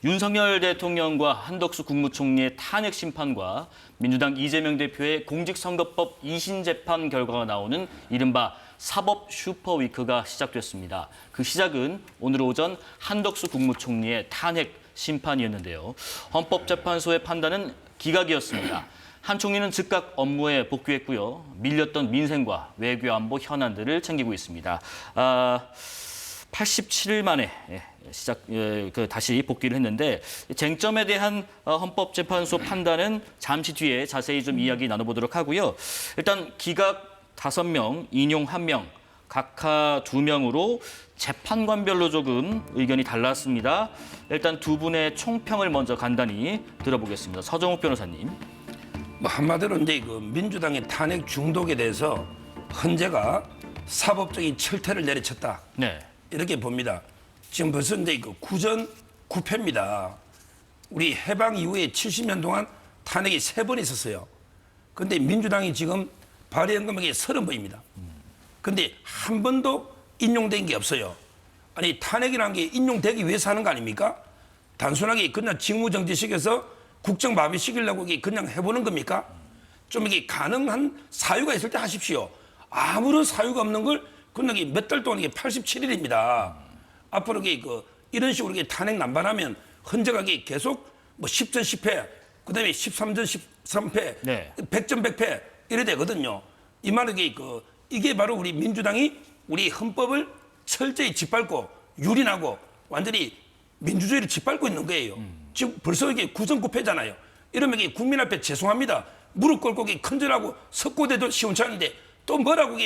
윤석열 대통령과 한덕수 국무총리의 탄핵 심판과 민주당 이재명 대표의 공직선거법 2심 재판 결과가 나오는 이른바 사법 슈퍼위크가 시작됐습니다. 그 시작은 오늘 오전 한덕수 국무총리의 탄핵 심판이었는데요. 헌법재판소의 판단은 기각이었습니다. 한 총리는 즉각 업무에 복귀했고요. 밀렸던 민생과 외교 안보 현안들을 챙기고 있습니다. 87일 만에 다시 복귀를 했는데 쟁점에 대한 헌법재판소 판단은 잠시 뒤에 자세히 좀 이야기 나눠보도록 하고요. 일단 기각 5명, 인용 1명, 각하 2명으로 재판관별로 조금 의견이 달랐습니다. 일단 두 분의 총평을 먼저 간단히 들어보겠습니다. 서정욱 변호사님. 한마디로 이제 그 민주당의 탄핵 중독에 대해서 헌재가 사법적인 철퇴를 내리쳤다. 네. 이렇게 봅니다. 지금 벌써 이제 그 구전 9패입니다. 우리 해방 이후에 70년 동안 탄핵이 3번 있었어요. 그런데 민주당이 지금 발의한 것만이 30번입니다. 그런데 한 번도 인용된 게 없어요. 아니 탄핵이라는 게 인용되기 위해서 하는 거 아닙니까? 단순하게 그냥 직무정지시켜서 국정마비 시키려고 그냥 해보는 겁니까? 좀 이게 가능한 사유가 있을 때 하십시오. 아무런 사유가 없는 걸 그냥 몇 달 동안 이게 87일입니다. 앞으로 이런 식으로 탄핵 남발하면 헌재가 계속 뭐 10전 10패, 그다음에 13전 13패, 네. 100전 100패 이래 되거든요. 이 말은 이게 바로 우리 민주당이 우리 헌법을 철저히 짓밟고 유린하고 완전히 민주주의를 짓밟고 있는 거예요. 지금 벌써 이게 구전구패잖아요. 이러면 국민 앞에 죄송합니다. 무릎 꿇고 큰절하고 석고대도 시원찮은데 또 뭐라고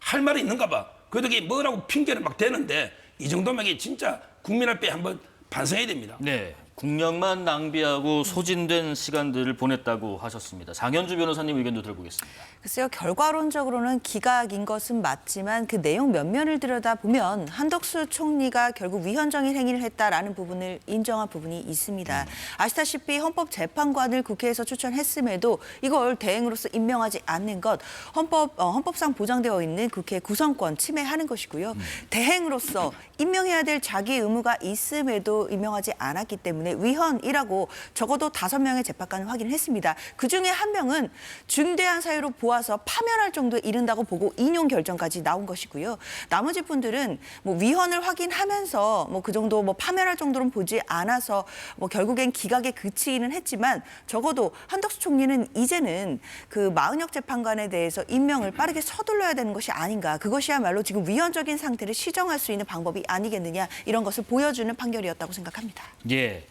할 말이 있는가 봐. 그래도 뭐라고 핑계를 막 대는데 이 정도면 진짜 국민 앞에 한번 반성해야 됩니다. 네. 국력만 낭비하고 소진된 시간들을 보냈다고 하셨습니다. 장현주 변호사님 의견도 들어보겠습니다. 글쎄요, 결과론적으로는 기각인 것은 맞지만 그 내용 면면을 들여다보면 한덕수 총리가 결국 위헌적인 행위를 했다라는 부분을 인정한 부분이 있습니다. 아시다시피 헌법재판관을 국회에서 추천했음에도 이걸 대행으로서 임명하지 않는 것, 헌법상 보장되어 있는 국회 구성권 침해하는 것이고요. 대행으로서 임명해야 될 자기 의무가 있음에도 임명하지 않았기 때문에 위헌이라고 적어도 5명의 재판관을 확인을 했습니다. 그중에 1명은 중대한 사유로 보아서 파면할 정도에 이른다고 보고 인용 결정까지 나온 것이고요. 나머지 분들은 뭐 위헌을 확인하면서 그 정도 파면할 정도는 보지 않아서 결국엔 기각에 그치기는 했지만 적어도 한덕수 총리는 이제는 그 마은혁 재판관에 대해서 임명을 빠르게 서둘러야 되는 것이 아닌가. 그것이야말로 지금 위헌적인 상태를 시정할 수 있는 방법이 아니겠느냐. 이런 것을 보여주는 판결이었다고 생각합니다. 예.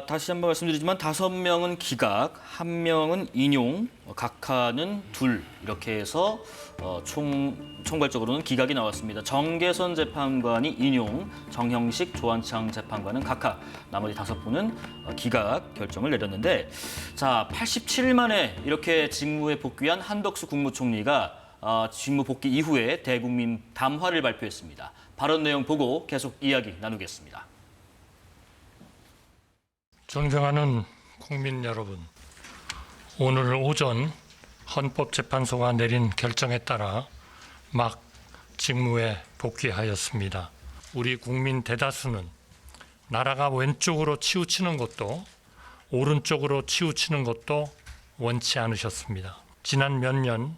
다시 한번 말씀드리지만 5명은 기각, 1명은 인용, 각하는 2 이렇게 해서 총괄적으로는 기각이 나왔습니다. 정계선 재판관이 인용, 정형식, 조한창 재판관은 각하, 나머지 5분은 기각 결정을 내렸는데, 자 87일 만에 이렇게 직무에 복귀한 한덕수 국무총리가 직무 복귀 이후에 대국민 담화를 발표했습니다. 발언 내용 보고 계속 이야기 나누겠습니다. 존경하는 국민 여러분, 오늘 오전 헌법재판소가 내린 결정에 따라 막 직무에 복귀하였습니다. 우리 국민 대다수는 나라가 왼쪽으로 치우치는 것도 오른쪽으로 치우치는 것도 원치 않으셨습니다. 지난 몇 년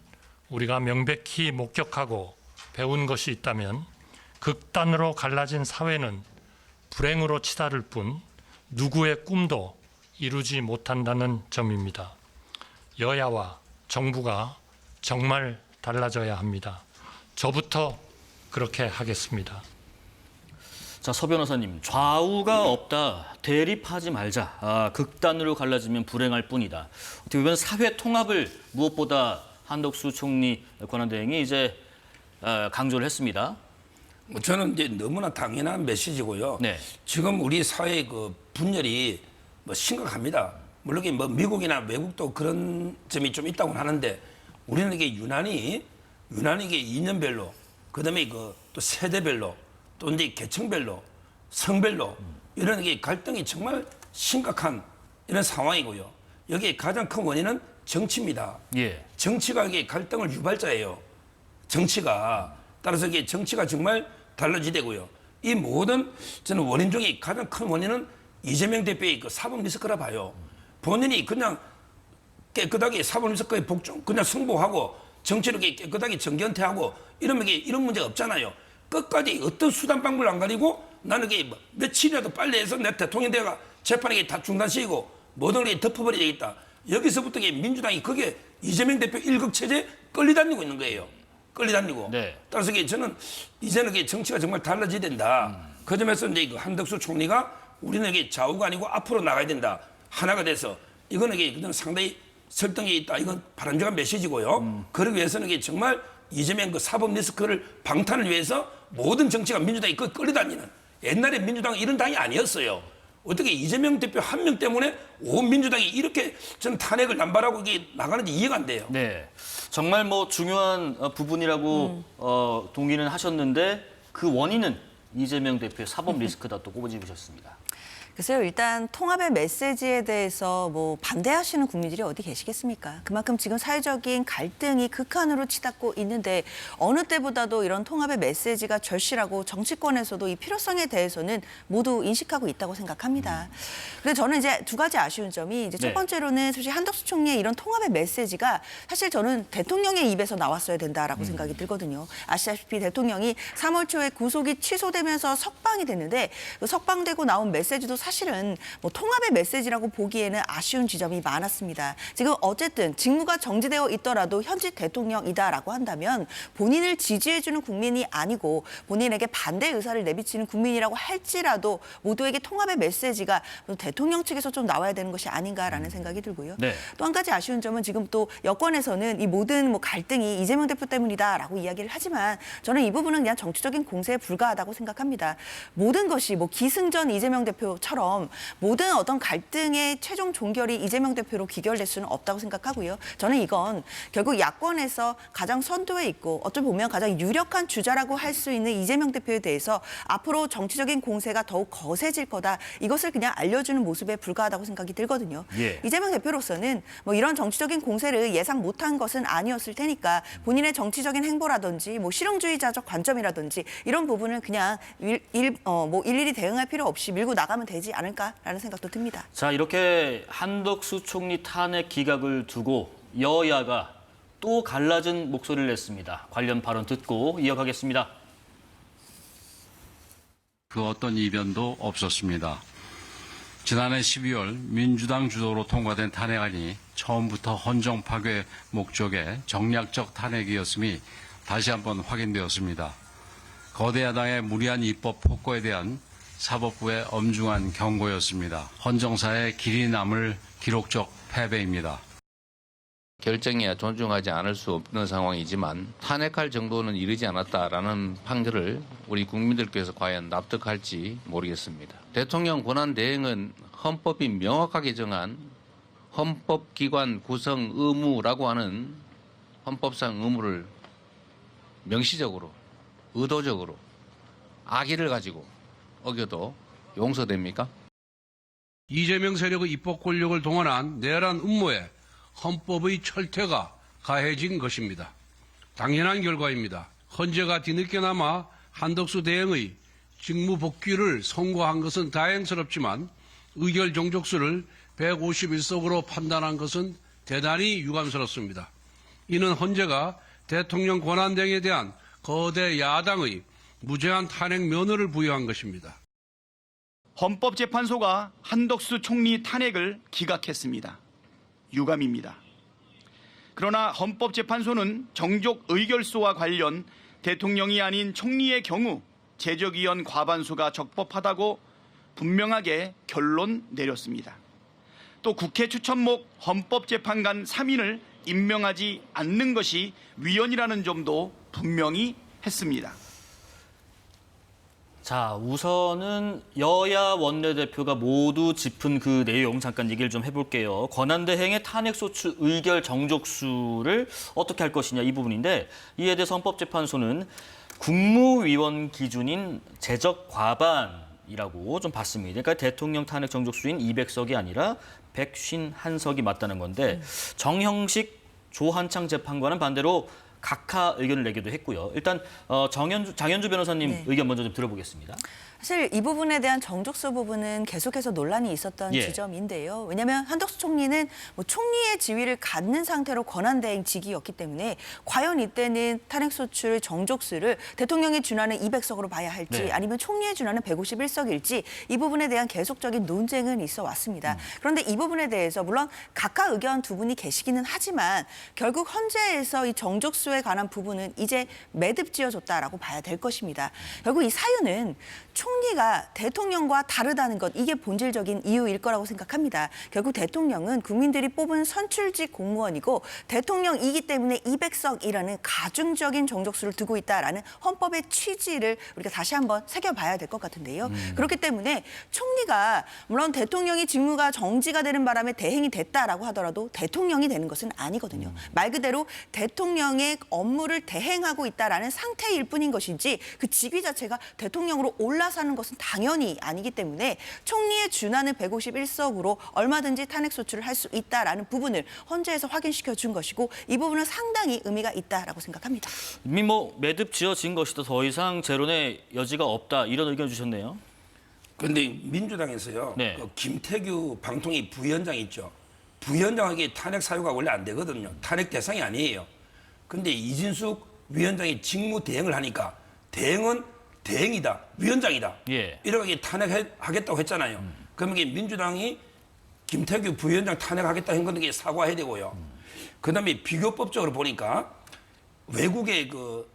우리가 명백히 목격하고 배운 것이 있다면 극단으로 갈라진 사회는 불행으로 치달을 뿐 누구의 꿈도 이루지 못한다는 점입니다. 여야와 정부가 정말 달라져야 합니다. 저부터 그렇게 하겠습니다. 자, 서 변호사님, 좌우가 없다, 대립하지 말자, 극단으로 갈라지면 불행할 뿐이다. 어떻게 보면 사회 통합을 무엇보다 한덕수 총리 권한대행이 이제 강조를 했습니다. 저는 이제 너무나 당연한 메시지고요. 네. 지금 우리 사회의 분열이 심각합니다. 물론 미국이나 외국도 그런 점이 좀 있다고 하는데 우리는 유난히 이념별로, 그다음에 또 세대별로, 또 이제 계층별로, 성별로 이런 갈등이 정말 심각한 이런 상황이고요. 여기에 가장 큰 원인은 정치입니다. 예. 정치가 갈등을 유발자예요. 정치가. 따라서 정치가 정말 달라지되고요. 이 모든 저는 원인 중에 가장 큰 원인은 이재명 대표의 그 사법 리스크라 봐요. 본인이 그냥 깨끗하게 사법 리스크에 그냥 승복하고 정치력에 깨끗하게 정견퇴하고 이러면 이런 문제가 없잖아요. 끝까지 어떤 수단 방법을 안 가리고 나는 이게 며칠이라도 빨리 해서 내 대통령 대가 재판이 다 중단시키고 모든 걸 덮어버려야 되겠다. 여기서부터 민주당이 그게 이재명 대표 일극체제 끌리다니고 있는 거예요. 끌리다니고. 네. 따라서 저는 이제는 정치가 정말 달라져야 된다. 그 점에서 이제 한덕수 총리가 우리는 좌우가 아니고 앞으로 나가야 된다. 하나가 돼서 이거는 그냥 상당히 설득이 있다. 이건 바람직한 메시지고요. 그러기 위해서는 정말 이재명 그 사법 리스크를 방탄을 위해서 모든 정치가 민주당이 끌려다니는 옛날에 민주당은 이런 당이 아니었어요. 어떻게 이재명 대표 한 명 때문에 온 민주당이 이렇게 전 탄핵을 남발하고 이게 나가는지 이해가 안 돼요. 네, 정말 뭐 중요한 부분이라고 동의는 하셨는데 그 원인은 이재명 대표의 사법 리스크다 또 꼽아주셨습니다. 글쎄요, 일단 통합의 메시지에 대해서 뭐 반대하시는 국민들이 어디 계시겠습니까? 그만큼 지금 사회적인 갈등이 극한으로 치닫고 있는데 어느 때보다도 이런 통합의 메시지가 절실하고 정치권에서도 이 필요성에 대해서는 모두 인식하고 있다고 생각합니다. 그래서 저는 이제 두 가지 아쉬운 점이 이제 첫 네. 번째로는 사실 한덕수 총리의 이런 통합의 메시지가 사실 저는 대통령의 입에서 나왔어야 된다라고 생각이 들거든요. 아시다시피 대통령이 3월 초에 구속이 취소되면서 석방이 됐는데 그 석방되고 나온 메시지도 사실은 뭐 통합의 메시지라고 보기에는 아쉬운 지점이 많았습니다. 지금 어쨌든 직무가 정지되어 있더라도 현직 대통령이다라고 한다면 본인을 지지해주는 국민이 아니고 본인에게 반대 의사를 내비치는 국민이라고 할지라도 모두에게 통합의 메시지가 대통령 측에서 좀 나와야 되는 것이 아닌가라는 생각이 들고요. 네. 또 한 가지 아쉬운 점은 지금 또 여권에서는 이 모든 뭐 갈등이 이재명 대표 때문이다라고 이야기를 하지만 저는 이 부분은 그냥 정치적인 공세에 불과하다고 생각합니다. 모든 것이 뭐 기승전 이재명 대표처럼 모든 어떤 갈등의 최종 종결이 이재명 대표로 귀결될 수는 없다고 생각하고요. 저는 이건 결국 야권에서 가장 선두에 있고 어쩌면 보면 가장 유력한 주자라고 할 수 있는 이재명 대표에 대해서 앞으로 정치적인 공세가 더욱 거세질 거다. 이것을 그냥 알려주는 모습에 불과하다고 생각이 들거든요. 예. 이재명 대표로서는 뭐 이런 정치적인 공세를 예상 못한 것은 아니었을 테니까 본인의 정치적인 행보라든지 뭐 실용주의자적 관점이라든지 이런 부분은 그냥 일일이 대응할 필요 없이 밀고 나가면 되지 않을까라는 생각도 듭니다. 자, 이렇게 한덕수 총리 탄핵 기각을 두고 여야가 또 갈라진 목소리를 냈습니다. 관련 발언 듣고 이어가겠습니다. 그 어떤 이변도 없었습니다. 지난해 12월 민주당 주도로 통과된 탄핵안이 처음부터 헌정 파괴 목적의 정략적 탄핵이었음이 다시 한번 확인되었습니다. 거대 야당의 무리한 입법 폭거에 대한 사법부의 엄중한 경고였습니다. 헌정사의 길이 남을 기록적 패배입니다. 결정이야 존중하지 않을 수 없는 상황이지만 탄핵할 정도는 이르지 않았다라는 판결을 우리 국민들께서 과연 납득할지 모르겠습니다. 대통령 권한 대행은 헌법이 명확하게 정한 헌법기관 구성 의무라고 하는 헌법상 의무를 명시적으로, 의도적으로 악의를 가지고 어겨도 용서됩니까? 이재명 세력의 입법 권력을 동원한 내란 음모에 헌법의 철퇴가 가해진 것입니다. 당연한 결과입니다. 헌재가 뒤늦게나마 한덕수 대행의 직무 복귀를 선고한 것은 다행스럽지만 의결 종족수를 151석으로 판단한 것은 대단히 유감스럽습니다. 이는 헌재가 대통령 권한대행에 대한 거대 야당의 무제한 탄핵 면허를 부여한 것입니다. 헌법재판소가 한덕수 총리 탄핵을 기각했습니다. 유감입니다. 그러나 헌법재판소는 정족 의결소와 관련 대통령이 아닌 총리의 경우 제적위원 과반수가 적법하다고 분명하게 결론 내렸습니다. 또 국회 추천목 헌법재판관 3인을 임명하지 않는 것이 위헌이라는 점도 분명히 했습니다. 자, 우선은 여야 원내대표가 모두 짚은 그 내용 잠깐 얘기를 좀 해볼게요. 권한대행의 탄핵소추 의결 정족수를 어떻게 할 것이냐 이 부분인데 이에 대해서 헌법재판소는 국무위원 기준인 제적 과반이라고 좀 봤습니다. 그러니까 대통령 탄핵 정족수인 200석이 아니라 151석이 맞다는 건데 정형식 조한창 재판관은 반대로 각하 의견을 내기도 했고요. 일단 장현주 변호사님 네. 의견 먼저 좀 들어보겠습니다. 사실 이 부분에 대한 정족수 부분은 계속해서 논란이 있었던 예. 지점인데요. 왜냐하면 한덕수 총리는 뭐 총리의 지위를 갖는 상태로 권한대행직이었기 때문에 과연 이때는 탄핵소추 정족수를 대통령이 준하는 200석으로 봐야 할지 네. 아니면 총리에 준하는 151석일지 이 부분에 대한 계속적인 논쟁은 있어 왔습니다. 그런데 이 부분에 대해서 물론 각각 의견 두 분이 계시기는 하지만 결국 헌재에서 이 정족수에 관한 부분은 이제 매듭지어졌다라고 봐야 될 것입니다. 결국 이 사유는 총리가 대통령과 다르다는 것, 이게 본질적인 이유일 거라고 생각합니다. 결국 대통령은 국민들이 뽑은 선출직 공무원이고 대통령이기 때문에 200석이라는 가중적인 정족수를 두고 있다라는 헌법의 취지를 우리가 다시 한번 새겨봐야 될 것 같은데요. 그렇기 때문에 총리가 물론 대통령이 직무가 정지가 되는 바람에 대행이 됐다라고 하더라도 대통령이 되는 것은 아니거든요. 말 그대로 대통령의 업무를 대행하고 있다라는 상태일 뿐인 것이지 그 직위 자체가 대통령으로 올라서는 것은 당연히 아니기 때문에 총리에 준하는 151석으로 얼마든지 탄핵소추를 할 수 있다라는 부분을 헌재에서 확인시켜 준 것이고 이 부분은 상당히 의미가 있다라고 생각합니다. 이미 뭐 매듭 지어진 것이다. 더 이상 재론의 여지가 없다. 이런 의견 주셨네요. 그런데 민주당에서요. 네. 그 김태규 방통위 부위원장 있죠. 부위원장에게 탄핵 사유가 원래 안 되거든요. 탄핵 대상이 아니에요. 그런데 이진숙 위원장이 직무 대행을 하니까 대행은 대행이다, 위원장이다. 예. 이렇게 탄핵하겠다고 했잖아요. 그러면 이게 민주당이 김태규 부위원장 탄핵하겠다 한 건데 사과해야 되고요. 그다음에 비교법적으로 보니까 외국의 그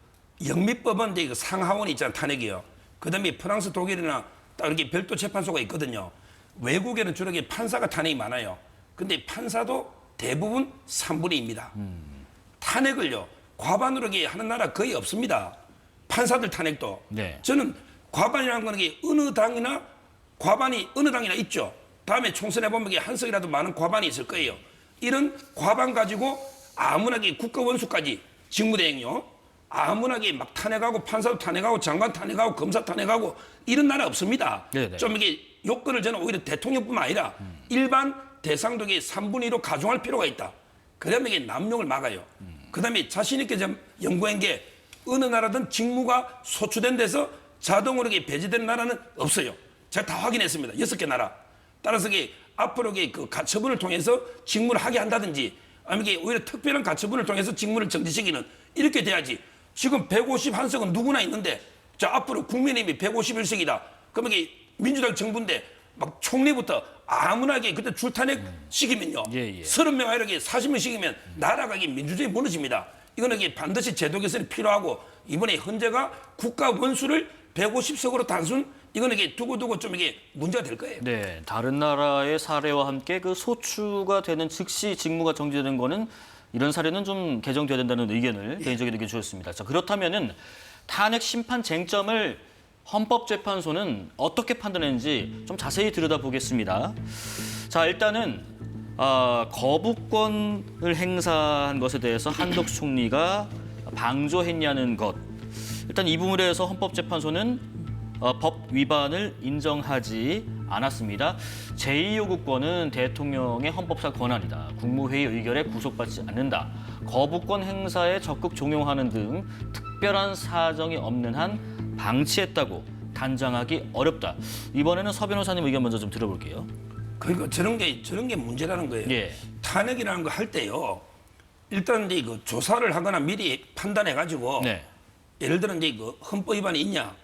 영미법은 이제 그 상하원이 있잖아요, 탄핵이요. 그다음에 프랑스, 독일이나 딱 이렇게 별도 재판소가 있거든요. 외국에는 주로 판사가 탄핵이 많아요. 근데 판사도 대부분 3분의 2입니다. 탄핵을요 과반으로 하는 나라 거의 없습니다. 판사들 탄핵도. 네. 저는 과반이라는 거는 어느 당이나 과반이 어느 당이나 있죠. 다음에 총선해 보면 한 석이라도 많은 과반이 있을 거예요. 이런 과반 가지고 아무나 국가원수까지 직무대행요. 아무나 막 탄핵하고 판사도 탄핵하고 장관 탄핵하고 검사 탄핵하고 이런 나라 없습니다. 네네. 좀 이게 요건을 저는 오히려 대통령뿐만 아니라 일반 대상도 3분의 2로 가중할 필요가 있다. 그러면 이게 남용을 막아요. 그다음에 자신 있게 좀 연구한 게 어느 나라든 직무가 소추된 데서 자동으로 배제되는 나라는 없어요. 제가 다 확인했습니다. 6개 나라. 따라서 앞으로 그 가처분을 통해서 직무를 하게 한다든지 아니면 오히려 특별한 가처분을 통해서 직무를 정지시키는 이렇게 돼야지. 지금 151석은 누구나 있는데 자 앞으로 국민의힘이 151석이다. 그러면 민주당 정부인데 막 총리부터 아무나 그때 줄탄핵 시키면요. 예. 30명 아니라 40명 시키면 나라가 민주주의 무너집니다. 이거는 반드시 제도 개선이 필요하고 이번에 헌재가 국가 원수를 150석으로 단순 이거는 두고두고 좀 문제가 될 거예요. 네, 다른 나라의 사례와 함께 그 소추가 되는 즉시 직무가 정지되는 거는 이런 사례는 좀 개정돼야 된다는 의견을 개인적인 의견 주셨습니다. 자, 그렇다면은 탄핵 심판 쟁점을 헌법재판소는 어떻게 판단했는지 좀 자세히 들여다보겠습니다. 자, 일단은 거부권을 행사한 것에 대해서 한덕수 총리가 방조했냐는 것. 일단 이 부분에 대해서 헌법재판소는 법 위반을 인정하지 않았습니다. 제2요구권은 대통령의 헌법상 권한이다. 국무회의 의결에 구속받지 않는다. 거부권 행사에 적극 종용하는 등 특별한 사정이 없는 한 방치했다고 단정하기 어렵다. 이번에는 서 변호사님 의견 먼저 좀 들어볼게요. 그러니까 저런 게 문제라는 거예요. 예. 탄핵이라는 거 할 때요. 일단 이제 그 조사를 하거나 미리 판단해 가지고 네. 예를 들어 이제 그 헌법 위반이 있냐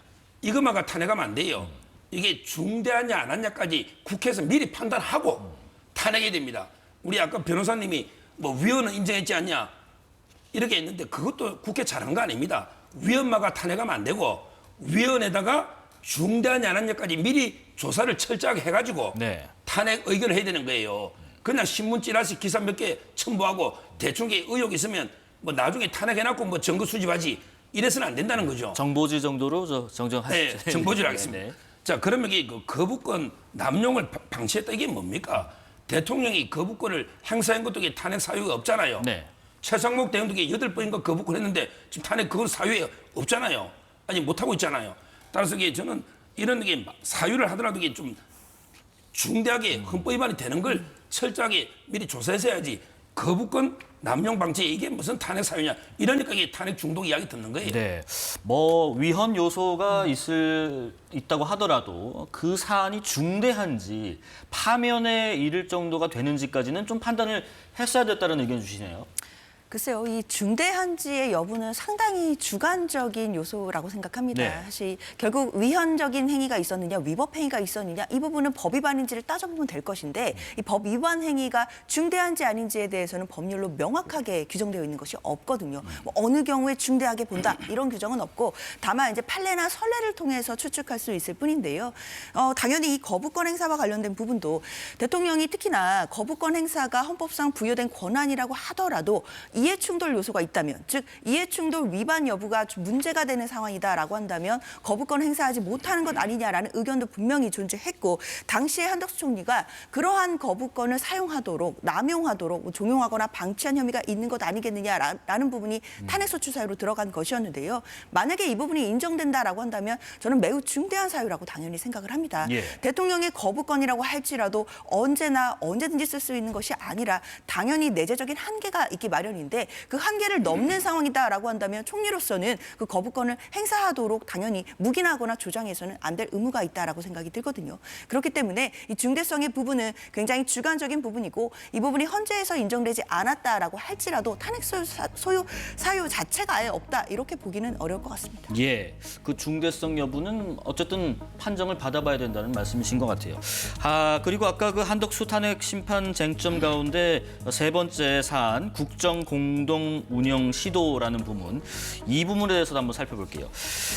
이것만 탄핵하면 안 돼요. 이게 중대하냐 안 하냐까지 국회에서 미리 판단하고 탄핵이 됩니다. 우리 아까 변호사님이 뭐 위헌은 인정했지 않냐 이렇게 했는데 그것도 국회 잘한 거 아닙니다. 위헌마가 탄핵하면 안 되고 위헌에다가 중대하냐 안 하냐까지 미리 조사를 철저하게 해가지고 네. 탄핵 의견을 해야 되는 거예요. 그냥 신문 찌라시 기사 몇 개 첨부하고 대충 의혹 있으면 뭐 나중에 탄핵해놓고 뭐 증거 수집하지 이래서는 안 된다는 거죠. 정보지 정도로 정정하시죠. 네, 정보지를 하겠습니다. 네. 자, 그러면 그 거부권 남용을 방치했다 이게 뭡니까? 대통령이 거부권을 행사한 것도 탄핵 사유가 없잖아요. 네. 최상목 대행도 8번인가 거부권 했는데 지금 탄핵 그건 사유에 없잖아요. 아니 못하고 있잖아요. 따라서 저는 이런 사유를 하더라도 좀 중대하게 헌법 위반이 되는 걸 철저하게 미리 조사해서 해야지 거부권 남용 방지 이게 무슨 탄핵 사유냐 이러니까 이게 탄핵 중독 이야기 듣는 거예요. 네, 뭐 위헌 요소가 있다고 하더라도 그 사안이 중대한지 파면에 이를 정도가 되는지까지는 좀 판단을 했어야 됐다는 의견 주시네요. 글쎄요, 이 중대한지의 여부는 상당히 주관적인 요소라고 생각합니다. 네. 사실 결국 위헌적인 행위가 있었느냐, 위법 행위가 있었느냐 이 부분은 법 위반인지를 따져보면 될 것인데 이 법 위반 행위가 중대한지 아닌지에 대해서는 법률로 명확하게 규정되어 있는 것이 없거든요. 뭐 어느 경우에 중대하게 본다 이런 규정은 없고 다만 이제 판례나 선례를 통해서 추측할 수 있을 뿐인데요. 당연히 이 거부권 행사와 관련된 부분도 대통령이 특히나 거부권 행사가 헌법상 부여된 권한이라고 하더라도 이해충돌 요소가 있다면, 즉 이해충돌 위반 여부가 문제가 되는 상황이다라고 한다면 거부권 행사하지 못하는 것 아니냐라는 의견도 분명히 존재했고 당시에 한덕수 총리가 그러한 거부권을 사용하도록, 남용하도록 종용하거나 방치한 혐의가 있는 것 아니겠느냐라는 부분이 탄핵소추 사유로 들어간 것이었는데요. 만약에 이 부분이 인정된다라고 한다면 저는 매우 중대한 사유라고 당연히 생각을 합니다. 예. 대통령의 거부권이라고 할지라도 언제나 언제든지 쓸 수 있는 것이 아니라 당연히 내재적인 한계가 있기 마련인데 그 한계를 넘는 상황이다라고 한다면 총리로서는 그 거부권을 행사하도록 당연히 묵인하거나 조장해서는 안 될 의무가 있다라고 생각이 들거든요. 그렇기 때문에 이 중대성의 부분은 굉장히 주관적인 부분이고 이 부분이 헌재에서 인정되지 않았다라고 할지라도 탄핵 소유 사유 자체가 아예 없다 이렇게 보기는 어려울 것 같습니다. 예, 그 중대성 여부는 어쨌든 판정을 받아봐야 된다는 말씀이신 것 같아요. 그리고 아까 그 한덕수 탄핵 심판 쟁점 가운데 세 번째 사안 국정 공동 운영 시도라는 부분, 이 부분에 대해서도 한번 살펴볼게요.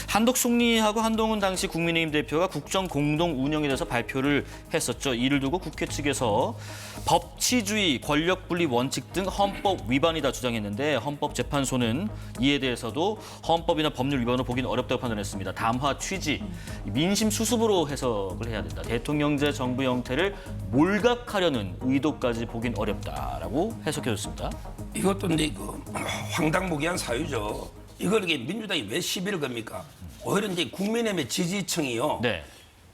한덕수 총리하고 한동훈 당시 국민의힘 대표가 국정 공동 운영에 대해서 발표를 했었죠. 이를 두고 국회 측에서 법치주의, 권력분리 원칙 등 헌법 위반이다 주장했는데 헌법재판소는 이에 대해서도 헌법이나 법률 위반으로 보기는 어렵다고 판단했습니다. 담화 취지, 민심 수습으로 해석을 해야 된다. 대통령제 정부 형태를 몰각하려는 의도까지 보긴 어렵다라고 해석해줬습니다. 이것도 근데 황당무계한 사유죠. 이걸 이게 민주당이 왜 시비를 겁니까? 오히려 이제 국민의힘의 지지층이요. 네.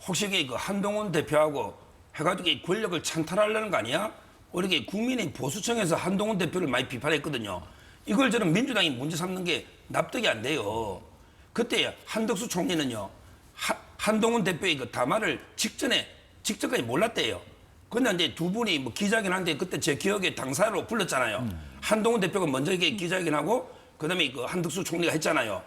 혹시 이게 그 한동훈 대표하고 해가지고 이 권력을 찬탈하려는 거 아니야? 오히려 이게 국민의힘 보수층에서 한동훈 대표를 많이 비판했거든요. 이걸 저는 민주당이 문제 삼는 게 납득이 안 돼요. 그때 한덕수 총리는요, 한동훈 대표의 그 담화를 직전까지 몰랐대요. 근데 이제 두 분이 뭐 기자회견하는데 그때 제 기억에 당사로 불렀잖아요. 한동훈 대표가 먼저 이게 기자회견하고 그다음에 그 한덕수 총리가 했잖아요.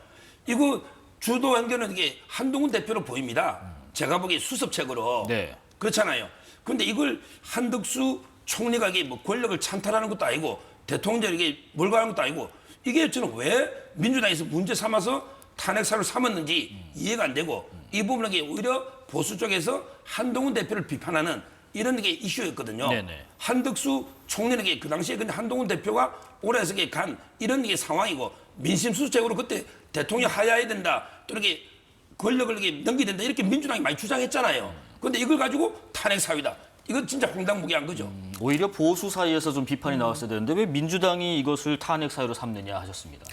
이거 주도 연결은 이게 한동훈 대표로 보입니다. 제가 보기에 수습책으로. 네. 그렇잖아요. 근데 이걸 한덕수 총리가 이게 뭐 권력을 찬탈하는 것도 아니고 대통령에게 몰가하는 것도 아니고 이게 저는 왜 민주당에서 문제 삼아서 탄핵사를 삼았는지 이해가 안 되고 이 부분은 오히려 보수 쪽에서 한동훈 대표를 비판하는 이런 게 이슈였거든요. 네네. 한덕수 총리에게 그 당시에 근데 한동훈 대표가 오래서 간 이런 게 상황이고 민심 수습책으로 그때 대통령 하야해야 된다. 또 이렇게 권력을 이렇게 넘겨야 된다. 이렇게 민주당이 많이 주장했잖아요. 그런데 이걸 가지고 탄핵 사유다. 이건 진짜 황당무계한 거죠. 오히려 보수 사이에서 좀 비판이 나왔어야 되는데 왜 민주당이 이것을 탄핵 사유로 삼느냐 하셨습니다.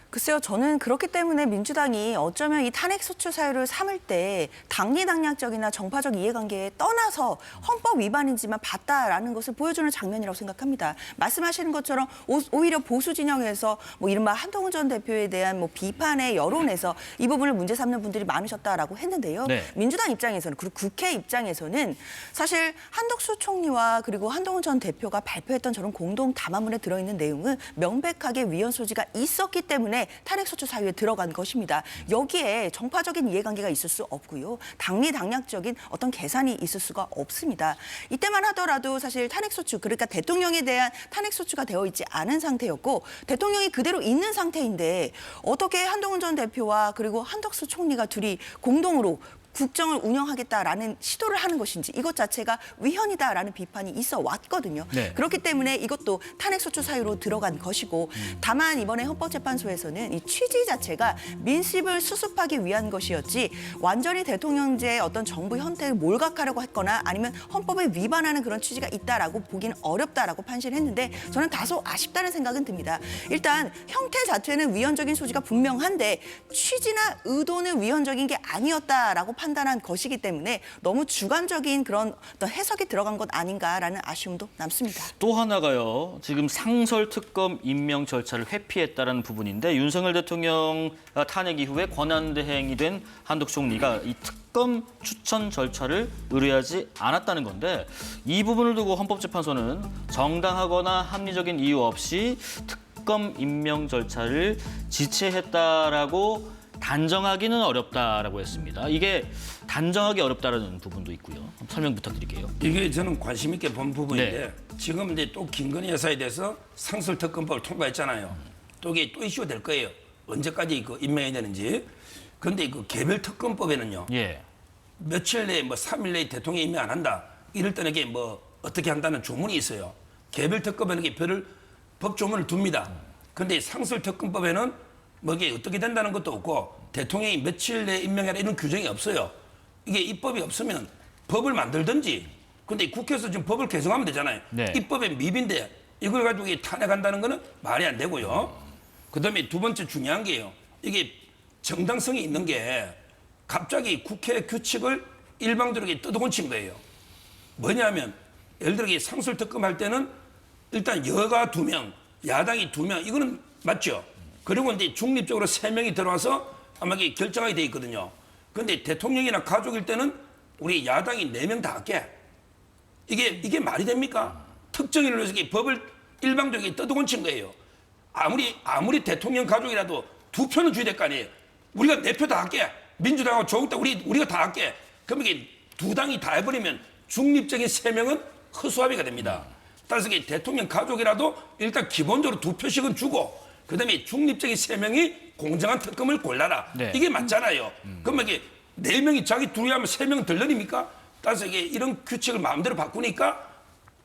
글쎄요, 저는 그렇기 때문에 민주당이 어쩌면 이 탄핵소추 사유를 삼을 때 당리당략적이나 정파적 이해관계에 떠나서 헌법 위반인지만 봤다라는 것을 보여주는 장면이라고 생각합니다. 말씀하시는 것처럼 오히려 보수 진영에서 뭐 이른바 한동훈 전 대표에 대한 뭐 비판의 여론에서 이 부분을 문제 삼는 분들이 많으셨다라고 했는데요. 네. 민주당 입장에서는 그리고 국회 입장에서는 사실 한덕수 총리와 그리고 한동훈 전 대표가 발표했던 저런 공동 담화문에 들어있는 내용은 명백하게 위헌 소지가 있었기 때문에 탄핵소추 사유에 들어간 것입니다. 여기에 정파적인 이해관계가 있을 수 없고요. 당리당략적인 어떤 계산이 있을 수가 없습니다. 이때만 하더라도 사실 탄핵소추, 그러니까 대통령에 대한 탄핵소추가 되어 있지 않은 상태였고 대통령이 그대로 있는 상태인데 어떻게 한동훈 전 대표와 그리고 한덕수 총리가 둘이 공동으로 국정을 운영하겠다라는 시도를 하는 것인지 이것 자체가 위헌이다라는 비판이 있어 왔거든요. 네. 그렇기 때문에 이것도 탄핵소추 사유로 들어간 것이고 다만 이번에 헌법재판소에서는 이 취지 자체가 민심을 수습하기 위한 것이었지 완전히 대통령제의 어떤 정부 형태를 몰각하려고 했거나 아니면 헌법에 위반하는 그런 취지가 있다라고 보기는 어렵다라고 판시했는데 저는 다소 아쉽다는 생각은 듭니다. 일단 형태 자체는 위헌적인 소지가 분명한데 취지나 의도는 위헌적인 게 아니었다라고 판단한 것이기 때문에 너무 주관적인 그런 어떤 해석이 들어간 것 아닌가라는 아쉬움도 남습니다. 또 하나가요. 지금 상설 특검 임명 절차를 회피했다는 부분인데 윤석열 대통령 탄핵 이후에 권한대행이 된 한덕수 총리가 이 특검 추천 절차를 의뢰하지 않았다는 건데 이 부분을 두고 헌법재판소는 정당하거나 합리적인 이유 없이 특검 임명 절차를 지체했다라고 단정하기는 어렵다라고 했습니다. 이게 단정하기 어렵다라는 부분도 있고요. 설명 부탁드릴게요. 이게 저는 관심 있게 본 부분인데 지금 이제 또 김건희 여사에 대해서 상설특검법을 통과했잖아요. 또 이게 또 이슈가 될 거예요. 언제까지 그 임명해야 되는지. 그런데 그 개별 특검법에는요. 예. 며칠 내에 뭐 3일 내에 대통령이 임명 안 한다. 이럴 때는 이게 뭐 어떻게 한다는 조문이 있어요. 개별 특검에는 이게 별을 법 조문을 둡니다. 그런데 상설특검법에는 뭐 이게 어떻게 된다는 것도 없고 대통령이 며칠 내에 임명해라 이런 규정이 없어요. 이게 입법이 없으면 법을 만들든지. 근데 국회에서 지금 법을 개정하면 되잖아요. 네. 입법에 미비인데 이걸 가지고 이게 탄핵한다는 거는 말이 안 되고요. 그다음에 두 번째 중요한 게요. 이게 정당성이 있는 게 갑자기 국회 규칙을 일방적으로 뜯어고친 거예요. 뭐냐면 예를 들어 상설특검 할 때는 일단 여가 2명, 야당이 2명 이거는 맞죠. 그리고 이제 중립적으로 3명이 들어와서 아마 이게 결정하게 돼 있거든요. 그런데 대통령이나 가족일 때는 우리 야당이 4명 다 할게. 이게 말이 됩니까? 특정인을 위해서 법을 일방적으로 뜯어고친 거예요. 아무리 대통령 가족이라도 2표는 줘야 될 거 아니에요. 우리가 4표 다 할게. 민주당하고 조국당 우리가 다 할게. 그럼 이게 2당이 다 해버리면 중립적인 3명은 허수아비가 됩니다. 따라서 이게 대통령 가족이라도 일단 기본적으로 2표씩은 주고 그다음에 중립적인 3명이 공정한 특검을 골라라. 네. 이게 맞잖아요. 그러면 이게 4명이 자기 둘이 하면 3명은 덜 늘립니까? 따라서 이게 이런 규칙을 마음대로 바꾸니까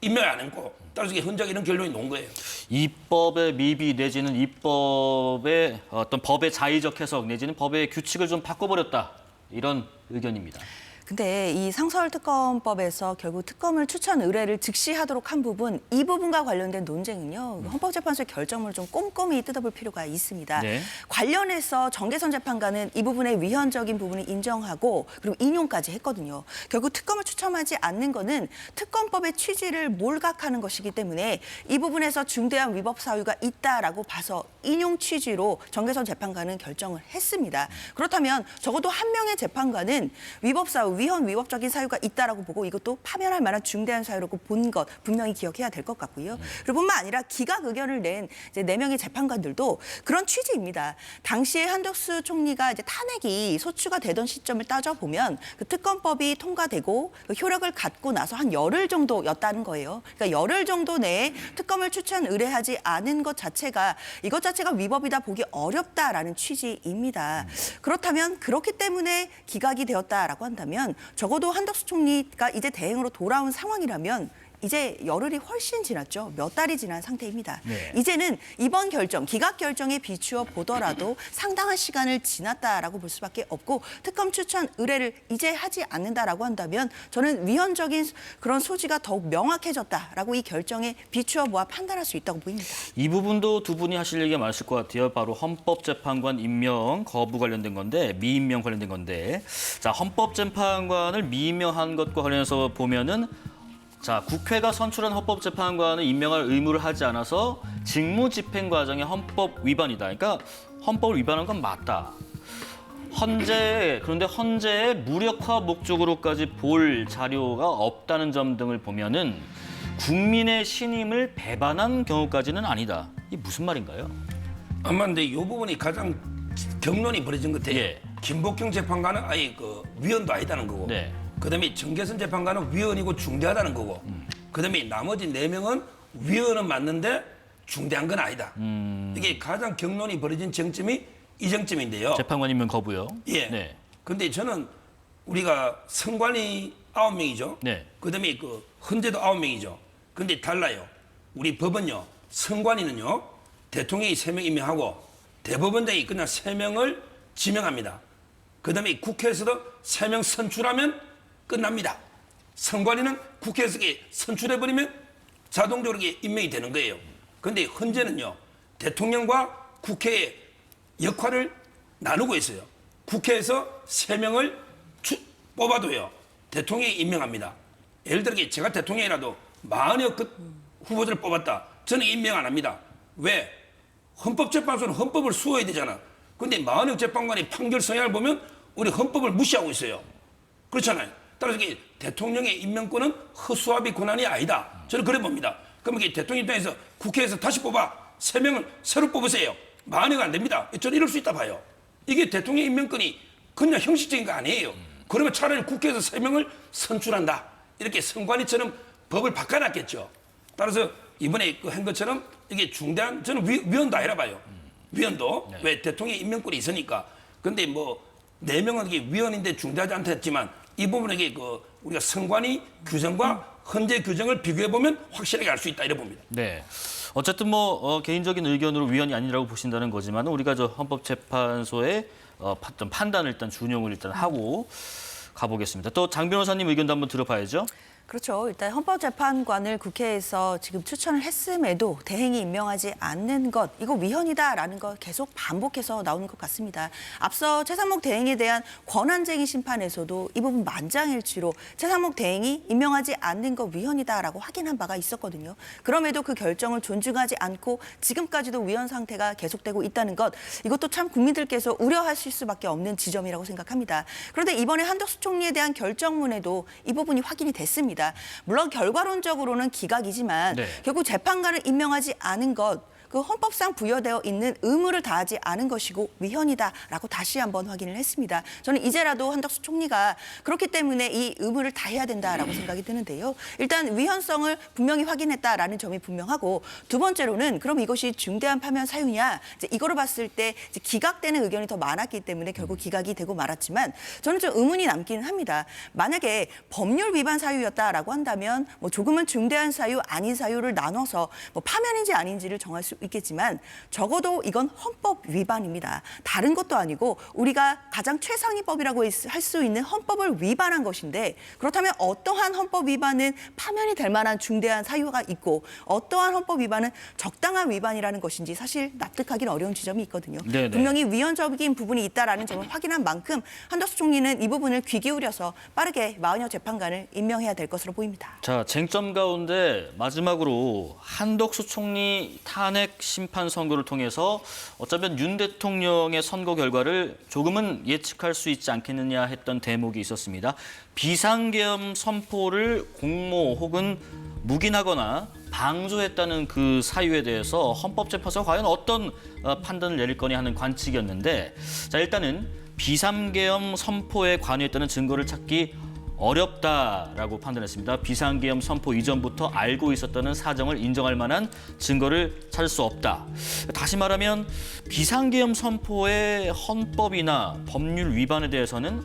임명 안 했고 따라서 이게 헌정 이런 결론이 나온 거예요. 입법의 미비 내지는 입법의 어떤 법의 자의적 해석 내지는 법의 규칙을 좀 바꿔버렸다. 이런 의견입니다. 근데 이 상설특검법에서 결국 특검을 추천 의뢰를 즉시하도록 한 부분, 이 부분과 관련된 논쟁은요. 헌법재판소의 결정문을 좀 꼼꼼히 뜯어볼 필요가 있습니다. 네. 관련해서 정계선 재판관은 이 부분의 위헌적인 부분을 인정하고 그리고 인용까지 했거든요. 결국 특검을 추천하지 않는 거는 특검법의 취지를 몰각하는 것이기 때문에 이 부분에서 중대한 위법 사유가 있다라고 봐서 인용 취지로 정계선 재판관은 결정을 했습니다. 그렇다면 적어도 한 명의 재판관은 위법 사유, 위헌위법적인 사유가 있다라고 보고 이것도 파면할 만한 중대한 사유라고 본 것 분명히 기억해야 될 것 같고요. 그리고 뿐만 아니라 기각 의견을 낸 이제 4명의 재판관들도 그런 취지입니다. 당시에 한덕수 총리가 이제 탄핵이 소추가 되던 시점을 따져보면 그 특검법이 통과되고 그 효력을 갖고 나서 한 열흘 정도였다는 거예요. 그러니까 열흘 정도 내에 특검을 추천 의뢰하지 않은 것 자체가 이것 자체가 위법이다 보기 어렵다라는 취지입니다. 그렇다면 그렇기 때문에 기각이 되었다라고 한다면 적어도 한덕수 총리가 이제 대행으로 돌아온 상황이라면 이제 열흘이 훨씬 지났죠. 몇 달이 지난 상태입니다. 네. 이제는 이번 결정, 기각 결정에 비추어 보더라도 상당한 시간을 지났다라고 볼 수밖에 없고 특검 추천 의뢰를 이제 하지 않는다라고 한다면 저는 위헌적인 그런 소지가 더욱 명확해졌다라고 이 결정에 비추어 보아 판단할 수 있다고 보입니다. 이 부분도 두 분이 하실 얘기가 많으실 것 같아요. 바로 헌법재판관 임명 거부 관련된 건데 미임명 관련된 건데 자 헌법재판관을 미임명한 것과 관련해서 보면은 자, 국회가 선출한 헌법재판관을 임명할 의무를 하지 않아서 직무집행 과정의 헌법 위반이다. 그러니까 헌법을 위반한 건 맞다. 그런데 헌재의 무력화 목적으로까지 볼 자료가 없다는 점 등을 보면은 국민의 신임을 배반한 경우까지는 아니다. 이게 무슨 말인가요? 아마 근데 이 부분이 가장 경론이 벌어진 것 같아요. 예. 김복경 재판관은 아예 그 위헌도 아니다는 거고. 네. 그다음에 정계선 재판관은 위헌이고 중대하다는 거고. 그다음에 나머지 4명은 위헌은 맞는데 중대한 건 아니다. 이게 가장 경론이 벌어진 쟁점이 이 쟁점인데요. 재판관 임명 거부요. 예. 네. 근데 저는 우리가 선관위 9명이죠. 네. 그다음에 그 헌재도 9명이죠. 근데 달라요. 우리 법은요. 선관위는요. 대통령이 3명 임명하고 대법원장이 그냥 3명을 지명합니다. 그다음에 국회에서도 3명 선출하면 끝납니다. 선관위는 국회에서 선출해버리면 자동적으로 임명이 되는 거예요. 그런데 헌재는요. 대통령과 국회의 역할을 나누고 있어요. 국회에서 3명을 뽑아도요 대통령이 임명합니다. 예를 들어 제가 대통령이라도 40여 후보자를 뽑았다. 저는 임명 안 합니다. 왜? 헌법재판소는 헌법을 수호해야 되잖아. 근데 40여 재판관의 판결 성향을 보면 우리 헌법을 무시하고 있어요. 그렇잖아요. 따라서 이게 대통령의 임명권은 허수아비 권한이 아니다. 저는 그래 봅니다. 그럼 이게 대통령 입장에서 국회에서 다시 뽑아 3명을 새로 뽑으세요. 만회가 안 됩니다. 저는 이럴 수 있다 봐요. 이게 대통령 임명권이 그냥 형식적인 거 아니에요. 그러면 차라리 국회에서 3명을 선출한다. 이렇게 선관위처럼 법을 바꿔놨겠죠. 따라서 이번에 한 것처럼 이게 중대한, 저는 위헌도 아니라 봐요. 위헌도. 네. 왜? 대통령 임명권이 있으니까. 근데 뭐 4명은 이게 위헌인데 중대하지 않다 했지만 이 부분에 우리가 선관위 규정과 헌재 규정을 비교해보면 확실하게 알 수 있다. 이래 봅니다. 네. 어쨌든 뭐 개인적인 의견으로 위헌이 아니라고 보신다는 거지만 우리가 저 헌법재판소의 어떤 판단을 일단 준용을 일단 하고 가보겠습니다. 또 장 변호사님 의견도 한번 들어봐야죠. 그렇죠. 일단 헌법재판관을 국회에서 지금 추천을 했음에도 대행이 임명하지 않는 것, 이거 위헌이다라는 거 계속 반복해서 나오는 것 같습니다. 앞서 최상목 대행에 대한 권한쟁의 심판에서도 이 부분 만장일치로 최상목 대행이 임명하지 않는 것 위헌이다라고 확인한 바가 있었거든요. 그럼에도 그 결정을 존중하지 않고 지금까지도 위헌 상태가 계속되고 있다는 것, 이것도 참 국민들께서 우려하실 수밖에 없는 지점이라고 생각합니다. 그런데 이번에 한덕수 총리에 대한 결정문에도 이 부분이 확인이 됐습니다. 물론 결과론적으로는 기각이지만 네. 결국 재판관을 임명하지 않은 것, 그 헌법상 부여되어 있는 의무를 다하지 않은 것이고 위헌이다라고 다시 한번 확인을 했습니다. 저는 이제라도 한덕수 총리가 그렇기 때문에 이 의무를 다해야 된다라고 생각이 드는데요. 일단 위헌성을 분명히 확인했다라는 점이 분명하고, 두 번째로는 그럼 이것이 중대한 파면 사유냐, 이제 이거를 봤을 때 이제 기각되는 의견이 더 많았기 때문에 결국 기각이 되고 말았지만 저는 좀 의문이 남기는 합니다. 만약에 법률 위반 사유였다라고 한다면 뭐 조금은 중대한 사유, 아닌 사유를 나눠서 뭐 파면인지 아닌지를 정할 수 있겠지만 적어도 이건 헌법 위반입니다. 다른 것도 아니고 우리가 가장 최상위법이라고 할 수 있는 헌법을 위반한 것인데, 그렇다면 어떠한 헌법 위반은 파면이 될 만한 중대한 사유가 있고 어떠한 헌법 위반은 적당한 위반이라는 것인지 사실 납득하기는 어려운 지점이 있거든요. 네네. 분명히 위헌적인 부분이 있다라는 점을 확인한 만큼 한덕수 총리는 이 부분을 귀 기울여서 빠르게 40여 재판관을 임명해야 될 것으로 보입니다. 자, 쟁점 가운데 마지막으로 한덕수 총리 탄핵 심판 선고를 통해서 어쩌면 윤 대통령의 선거 결과를 조금은 예측할 수 있지 않겠느냐 했던 대목이 있었습니다. 비상계엄 선포를 공모 혹은 묵인하거나 방조했다는 그 사유에 대해서 헌법재판소가 과연 어떤 판단을 내릴 거냐 하는 관측이었는데, 자, 일단은 비상계엄 선포에 관여했다는 증거를 찾기 어렵다라고 판단했습니다. 비상계엄 선포 이전부터 알고 있었다는 사정을 인정할 만한 증거를 찾을 수 없다. 다시 말하면 비상계엄 선포의 헌법이나 법률 위반에 대해서는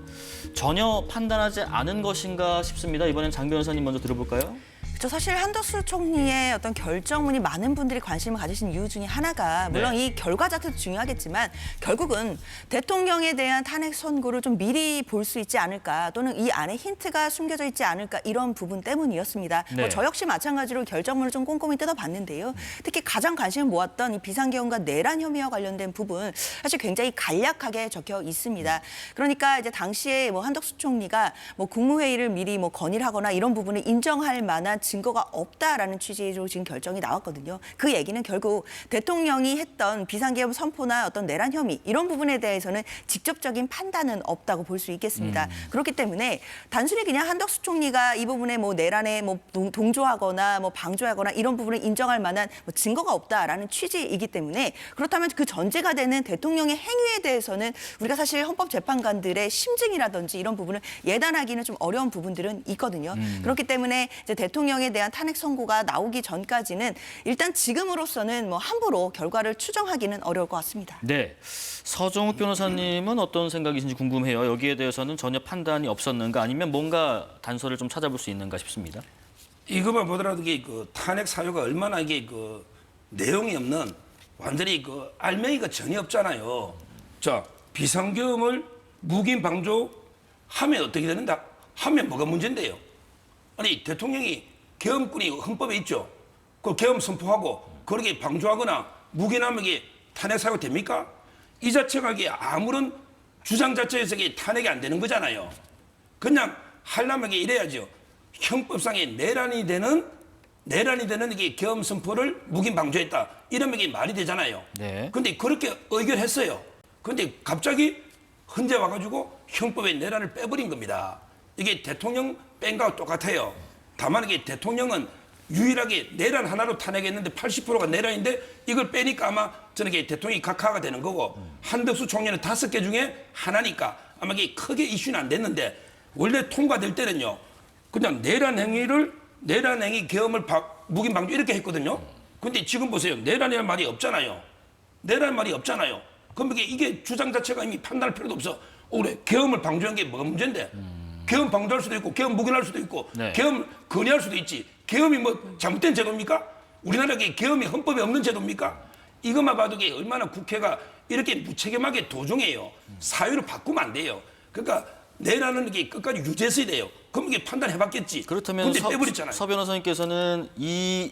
전혀 판단하지 않은 것인가 싶습니다. 이번엔 장 변호사님 먼저 들어볼까요? 사실 한덕수 총리의 어떤 결정문이 많은 분들이 관심을 가지신 이유 중에 하나가, 물론 이 결과 자체도 중요하겠지만 결국은 대통령에 대한 탄핵 선고를 좀 미리 볼 수 있지 않을까, 또는 이 안에 힌트가 숨겨져 있지 않을까, 이런 부분 때문이었습니다. 네. 저 역시 마찬가지로 결정문을 좀 꼼꼼히 뜯어봤는데요. 특히 가장 관심을 모았던 이 비상계엄과 내란 혐의와 관련된 부분 사실 굉장히 간략하게 적혀 있습니다. 그러니까 이제 당시에 뭐 한덕수 총리가 뭐 국무회의를 미리 뭐 건의하거나 이런 부분을 인정할 만한 증거가 없다라는 취지로 지금 결정이 나왔거든요. 그 얘기는 결국 대통령이 했던 비상계엄 선포나 어떤 내란 혐의 이런 부분에 대해서는 직접적인 판단은 없다고 볼 수 있겠습니다. 그렇기 때문에 단순히 그냥 한덕수 총리가 이 부분에 뭐 내란에 뭐 동조하거나 뭐 방조하거나 이런 부분을 인정할 만한 뭐 증거가 없다라는 취지이기 때문에, 그렇다면 그 전제가 되는 대통령의 행위에 대해서는 우리가 사실 헌법재판관들의 심증이라든지 이런 부분을 예단하기는 좀 어려운 부분들은 있거든요. 그렇기 때문에 이제 대통령에 대한 탄핵 선고가 나오기 전까지는 일단 지금으로서는 뭐 함부로 결과를 추정하기는 어려울 것 같습니다. 네, 서정욱 변호사님은 어떤 생각이신지 궁금해요. 여기에 대해서는 전혀 판단이 없었는가, 아니면 뭔가 단서를 좀 찾아볼 수 있는가 싶습니다. 이것만 보더라도 이게 탄핵 사유가 얼마나 이게 내용이 없는, 완전히 알맹이가 전혀 없잖아요. 자, 비상계엄을 묵인 방조하면 어떻게 되는다? 하면 뭐가 문제인데요? 아니, 대통령이 계엄권이 헌법에 있죠. 그 계엄 선포하고 그렇게 방조하거나 묵인하면 이게 탄핵 사유가 됩니까? 이 자체가 이게 아무런 주장 자체에서 이게 탄핵이 안 되는 거잖아요. 그냥 하려면 이래야죠. 형법상에 내란이 되는 이게 계엄 선포를 묵인 방조했다. 이러면 이게 말이 되잖아요. 네. 근데 그렇게 의결했어요. 근데 갑자기 헌재 와가지고 형법에 내란을 빼버린 겁니다. 이게 대통령 뺀 거하고 똑같아요. 다만 이게 대통령은 유일하게 내란 하나로 탄핵했는데 80%가 내란인데 이걸 빼니까 아마 저는 이게 대통령이 각하가 되는 거고 한덕수 총리는 5개 중에 하나니까 아마 이게 크게 이슈는 안 됐는데 원래 통과될 때는요. 그냥 내란 행위 계엄을 묵인 방조 이렇게 했거든요. 근데 지금 보세요. 내란이라는 말이 없잖아요. 내란 말이 없잖아요. 그럼 이게 주장 자체가 이미 판단할 필요도 없어. 그래 계엄을 방조한 게 뭐가 문제인데? 계엄 방조할 수도 있고 계엄 묵인할 수도 있고 네. 계엄 건의할 수도 있지. 계엄이 뭐 잘못된 제도입니까? 우리나라에 계엄이 헌법에 없는 제도입니까? 이것만 봐도 이게 얼마나 국회가 이렇게 무책임하게 도중해요. 사유를 바꾸면 안 돼요. 그러니까 내란은 이게 끝까지 유지했어야 돼요. 그럼 이게 판단해봤겠지. 그렇다면 근데 빼버렸잖아요. 서 변호사님께서는 이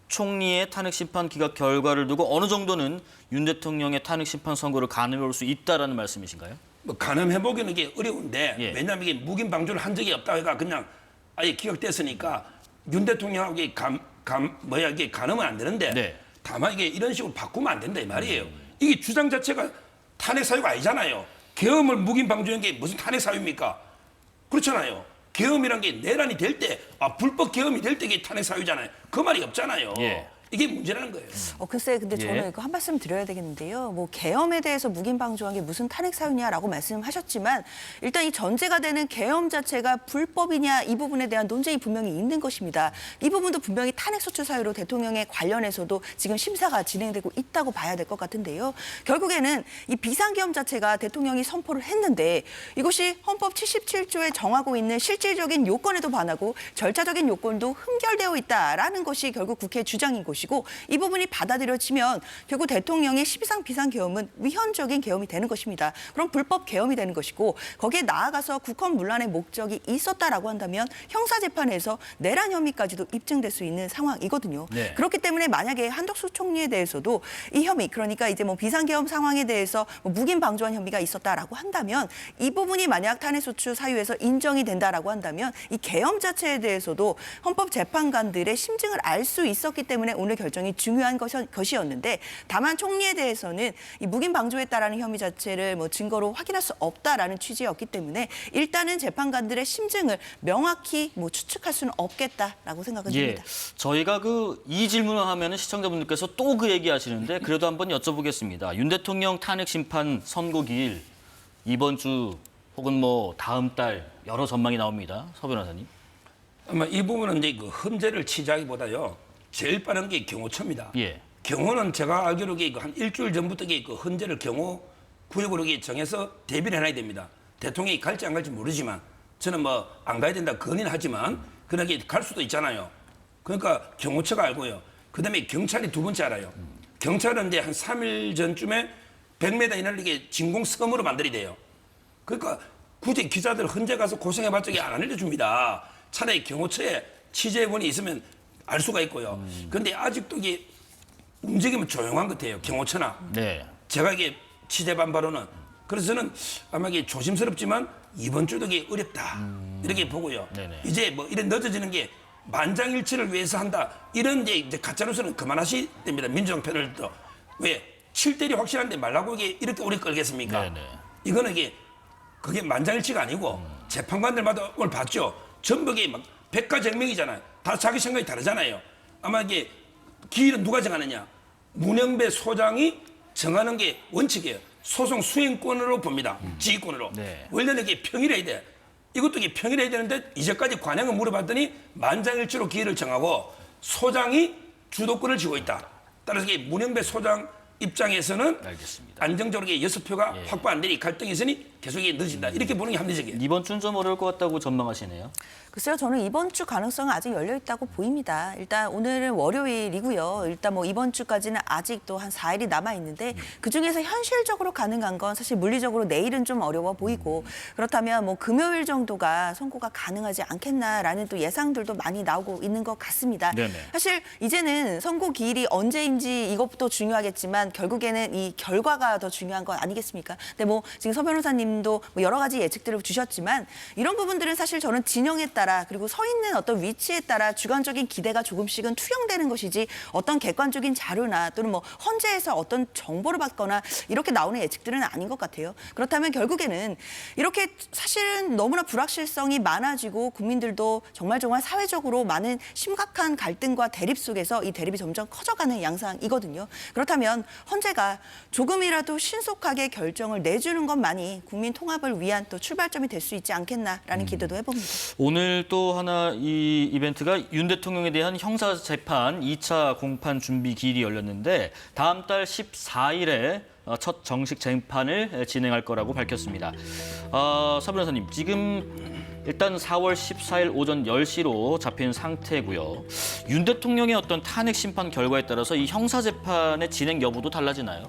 총리의 탄핵 심판 기각 결과를 두고 어느 정도는 윤 대통령의 탄핵 심판 선고를 가능해 볼 수 있다라는 말씀이신가요? 뭐 가늠해보기는 이게 어려운데 예. 왜냐하면 이게 묵인 방조를 한 적이 없다 해가 그냥 아예 기각됐으니까 윤 대통령하고 이게 이게 가늠은 안 되는데 네. 다만 이게 이런 식으로 바꾸면 안 된다 이 말이에요. 이게 주장 자체가 탄핵 사유가 아니잖아요. 계엄을 묵인 방조한 게 무슨 탄핵 사유입니까? 그렇잖아요. 계엄이란 게 내란이 될 때, 불법 계엄이 될 때 이게 탄핵 사유잖아요. 그 말이 없잖아요. 예. 이게 문제라는 거예요. 글쎄, 근데 예. 저는 이거 한 말씀 드려야 되겠는데요. 뭐 계엄에 대해서 묵인 방조한 게 무슨 탄핵 사유냐라고 말씀하셨지만 일단 이 전제가 되는 계엄 자체가 불법이냐 이 부분에 대한 논쟁이 분명히 있는 것입니다. 이 부분도 분명히 탄핵 소추 사유로 대통령에 관련해서도 지금 심사가 진행되고 있다고 봐야 될 것 같은데요. 결국에는 이 비상계엄 자체가 대통령이 선포를 했는데 이것이 헌법 77조에 정하고 있는 실질적인 요건에도 반하고 절차적인 요건도 흠결되어 있다라는 것이 결국 국회의 주장인 것이고 이 부분이 받아들여지면 결국 대통령의 12상 비상계엄은 위헌적인 계엄이 되는 것입니다. 그럼 불법 계엄이 되는 것이고 거기에 나아가서 국헌 문란의 목적이 있었다라고 한다면 형사재판에서 내란 혐의까지도 입증될 수 있는 상황이거든요. 네. 그렇기 때문에 만약에 한덕수 총리에 대해서도 이 혐의 그러니까 이제 뭐 비상계엄 상황에 대해서 뭐 묵인 방조한 혐의가 있었다라고 한다면 이 부분이 만약 탄핵소추 사유에서 인정이 된다라고 한다면 이 계엄 자체에 대해서도 헌법재판관들의 심증을 알 수 있었기 때문에 오늘 결정이 중요한 것이었는데 다만 총리에 대해서는 이 묵인 방조했다라는 혐의 자체를 뭐 증거로 확인할 수 없다라는 취지였기 때문에 일단은 재판관들의 심증을 명확히 뭐 추측할 수는 없겠다라고 생각은 듭니다. 저희가 이 질문을 하면은 시청자분들께서 또 그 얘기하시는데 그래도 한번 여쭤보겠습니다. 윤 대통령 탄핵 심판 선고 기일 이번 주 혹은 뭐 다음 달 여러 전망이 나옵니다. 서 변호사님. 아마 이 부분은 이제 그 흠죄를 취재하기보다요. 제일 빠른 게 경호처입니다. 예. 경호는 제가 알기로 한 일주일 전부터 그 헌재를 경호 구역으로 정해서 대비를 해놔야 됩니다. 대통령이 갈지 안 갈지 모르지만 저는 뭐 안 가야 된다 건의는 하지만 그러나 갈 수도 있잖아요. 그러니까 경호처가 알고요. 그다음에 경찰이 두 번째 알아요. 경찰은 이제 한 3일 전쯤에 100m 이내를 이게 진공섬으로 만들어야 돼요. 그러니까 굳이 기자들 헌재 가서 고생해봤자 안 알려줍니다. 차라리 경호처에 취재원이 있으면 알 수가 있고요. 그런데 아직도 이게 움직이면 조용한 것 같아요. 경호처나. 네. 제가 이게 취재반 바로는 그래서 저는 아마 이게 조심스럽지만 이번 주도 이게 어렵다 이렇게 보고요. 네네. 이제 뭐 이런 늦어지는 게 만장일치를 위해서 한다 이런 이제 가짜뉴스는 그만하셔야 됩니다. 민주당 패널도 왜 7대리 확실한데 말라고 이게 이렇게 오래 끌겠습니까? 네네. 이거는 이게 그게 만장일치가 아니고 재판관들마다 오늘 봤죠. 전부 이게 막 100가지 액명이잖아요. 다 자기 생각이 다르잖아요. 아마 이게 기일은 누가 정하느냐? 문영배 소장이 정하는 게 원칙이에요. 소송 수행권으로 봅니다. 지휘권으로. 네. 원래는 이게 평일해야 돼. 이것도 이게 평일해야 되는데 이제까지 관행을 물어봤더니 만장일치로 기일을 정하고 소장이 주도권을 쥐고 있다. 따라서 이게 문영배 소장 입장에서는 알겠습니다. 안정적으로 6표가 확보 안 되니 갈등이 있으니 계속 이게 늦어진다. 이렇게 보는 게 합리적이에요. 이번 주는 좀 어려울 것 같다고 전망하시네요. 글쎄요, 저는 이번 주 가능성은 아직 열려 있다고 보입니다. 일단 오늘은 월요일이고요. 일단 뭐 이번 주까지는 아직도 한 4일이 남아 있는데 그 중에서 현실적으로 가능한 건 사실 물리적으로 내일은 좀 어려워 보이고 그렇다면 뭐 금요일 정도가 선고가 가능하지 않겠나라는 또 예상들도 많이 나오고 있는 것 같습니다. 네네. 사실 이제는 선고 기일이 언제인지 이것도 중요하겠지만 결국에는 이 결과가 더 중요한 건 아니겠습니까? 근데 뭐 지금 서 변호사님이 위원장님도 뭐 여러 가지 예측들을 주셨지만 이런 부분들은 사실 저는 진영에 따라 그리고 서 있는 어떤 위치에 따라 주관적인 기대가 조금씩은 투영되는 것이지 어떤 객관적인 자료나 또는 뭐 헌재에서 어떤 정보를 받거나 이렇게 나오는 예측들은 아닌 것 같아요. 그렇다면 결국에는 이렇게 사실은 너무나 불확실성이 많아지고 국민들도 정말 사회적으로 많은 심각한 갈등과 대립 속에서 이 대립이 점점 커져가는 양상이거든요. 그렇다면 헌재가 조금이라도 신속하게 결정을 내주는 것만이 국민 통합을 위한 또 출발점이 될 수 있지 않겠나라는 기대도 해봅니다. 오늘 또 하나 이 이벤트가 윤 대통령에 대한 형사재판 2차 공판 준비 기일이 열렸는데 다음 달 14일에 첫 정식 재판을 진행할 거라고 밝혔습니다. 서 변호사님, 지금 일단 4월 14일 오전 10시로 잡힌 상태고요. 윤 대통령의 어떤 탄핵 심판 결과에 따라서 이 형사재판의 진행 여부도 달라지나요?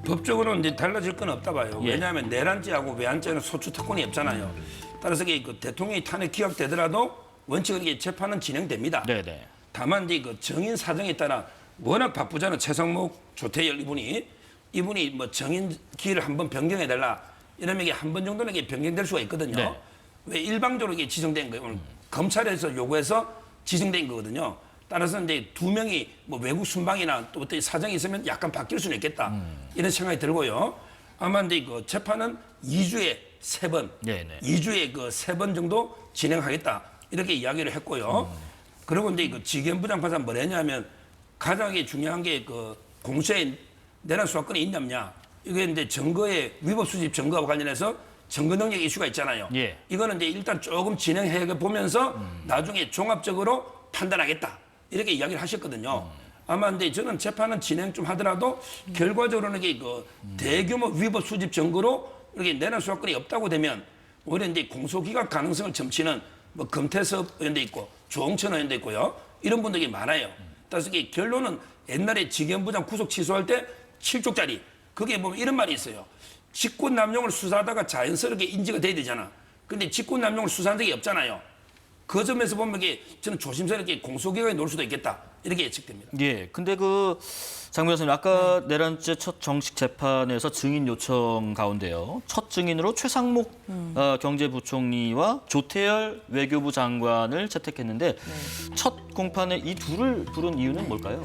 법적으로는 이제 달라질 건 없다 봐요. 예. 왜냐하면 내란죄하고 외환죄는 소추 특권이 없잖아요. 따라서 그 대통령이 탄핵 기각되더라도 원칙은 이게 재판은 진행됩니다. 네네. 다만 이제 그 정인 사정에 따라 워낙 바쁘잖아요. 최상목, 조태열 이분이 뭐 정인 기일을 한번 변경해 달라 이러면 이게 한 번 정도는 이게 변경될 수가 있거든요. 네. 왜 일방적으로 이게 지정된 거예요. 오늘 검찰에서 요구해서 지정된 거거든요. 따라서 이제 두 명이 뭐 외국 순방이나 또 어떤 사정이 있으면 약간 바뀔 수는 있겠다 이런 생각이 들고요. 아마 이제 그 재판은 2주에 3번, 네네. 2주에 그 3번 정도 진행하겠다 이렇게 이야기를 했고요. 그리고 이제 그 지견부장 판사 뭘 했냐면 가장 중요한 게 그 공소에 내란 수사권이 있냐 없냐. 이게 이제 증거의 위법 수집 증거와 관련해서 증거 능력 이슈가 있잖아요. 예. 이거는 이제 일단 조금 진행해 보면서 나중에 종합적으로 판단하겠다 이렇게 이야기를 하셨거든요. 아마 근데 저는 재판은 진행 좀 하더라도 결과적으로는 이게 그 대규모 위법 수집 증거로 이렇게 내란 수사권이 없다고 되면 오히려 이제 공소기각 가능성을 점치는 뭐 금태섭 의원도 있고 조홍천 의원도 있고요. 이런 분들이 많아요. 따라서 이게 결론은 옛날에 지견부장 구속 취소할 때 7쪽짜리 그게 보면 이런 말이 있어요. 직권남용을 수사하다가 자연스럽게 인지가 돼야 되잖아. 근데 직권남용을 수사한 적이 없잖아요. 그 점에서 보면 이게 저는 조심스럽게 공소기각에 놓을 수도 있겠다. 이렇게 예측됩니다. 예. 근데 장 변호사님, 아까 내란죄 첫 정식 재판에서 증인 요청 가운데요. 첫 증인으로 최상목 경제부총리와 조태열 외교부 장관을 채택했는데 첫 공판에 이 둘을 부른 이유는 뭘까요?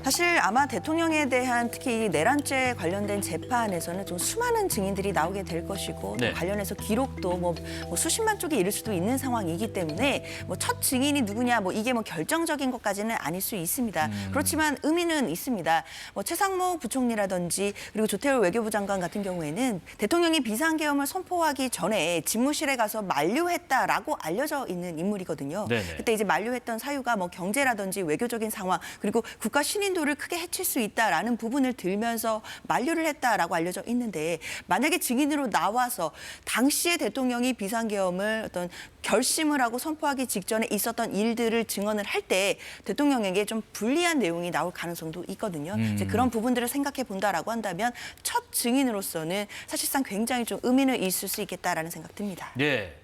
사실 아마 대통령에 대한 특히 이 내란죄 관련된 재판에서는 좀 수많은 증인들이 나오게 될 것이고 네. 또 관련해서 기록도 뭐 수십만 쪽에 이를 수도 있는 상황이기 때문에 뭐 첫 증인이 누구냐 뭐 이게 뭐 결정적인 것까지는 아닐 수 있습니다. 그렇지만 의미는 있습니다. 뭐 최상목 부총리라든지 그리고 조태열 외교부 장관 같은 경우에는 대통령이 비상계엄을 선포하기 전에 집무실에 가서 만류했다라고 알려져 있는 인물이거든요. 네네. 그때 이제 만류했던 사유가 뭐 경제라든지 외교적인 상황 그리고 국가 신인도를 크게 해칠 수 있다라는 부분을 들면서 만류를 했다라고 알려져 있는데 만약에 증인으로 나와서 당시에 대통령이 비상계엄을 어떤 결심을 하고 선포하기 직전에 있었던 일들을 증언을 할 때 대통령에게 좀 불리한 내용이 나올 가능성도 있거든요. 이제 그런 부분들을 생각해 본다라고 한다면 첫 증인으로서는 사실상 굉장히 좀 의미는 있을 수 있겠다라는 생각 듭니다. 네.